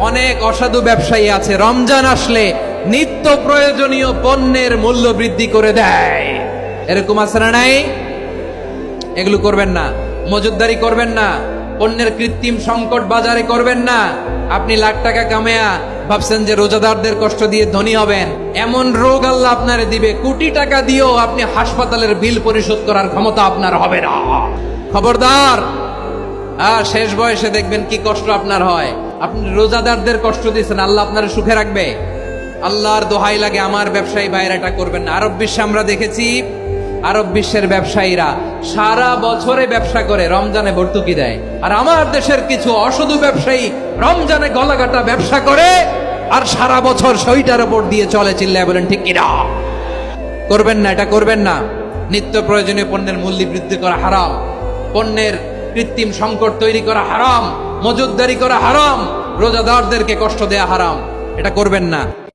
অনেক অসাধু ব্যবসায়ী আছে রমজান আসলে নিত্য প্রয়োজনীয় পণ্যের মূল্য বৃদ্ধি করে দেয়। এরকম আছে না নাই? এগুলো করবেন না, মজুতদারি করবেন না, পণ্যের কৃত্রিম সংকট বাজারে করবেন না। আপনি লাখ টাকা কামায়া ভাবছেন যে রোজাদারদের কষ্ট দিয়ে ধনী হবেন, এমন রোগ আল্লাহ আপনারে দিবে, কোটি টাকা দিয়েও আপনি হাসপাতালের বিল পরিশোধ করার ক্ষমতা আপনার হবে না। খবরদার। শেষ বয়সে দেখবেন কি কষ্ট আপনার হয়। আপনি রোজাদারদের কষ্ট দিচ্ছেন, আল্লাহ আপনার সুখে রাখবে? আল্লাহর দোহাই লাগে আমার ব্যবসায়ী ভাইরা এটা করবেন না। আরব বিশ্বে আমরা দেখেছি, আরব বিশ্বের ব্যবসায়ীরা সারা বছরে ব্যবসা করে, রমজানে ভর্তুকি দেয়। আর আমার দেশের কিছু অসাধু ব্যবসায়ী রমজানে গলাকাটা ব্যবসা করে আর সারা বছর সইটার উপর দিয়ে চলে। চিল্লায় বলেন ঠিক কিনা? করবেন না, এটা করবেন না। নিত্য প্রয়োজনীয় পণ্যের মূল্য বৃদ্ধি করা হারাম, পণ্যের কৃত্রিম সংকট তৈরি করা হারাম, মজুতদারি করা হারাম, রোজাদারদেরকে কষ্ট দেয়া হারাম। এটা করবেন না।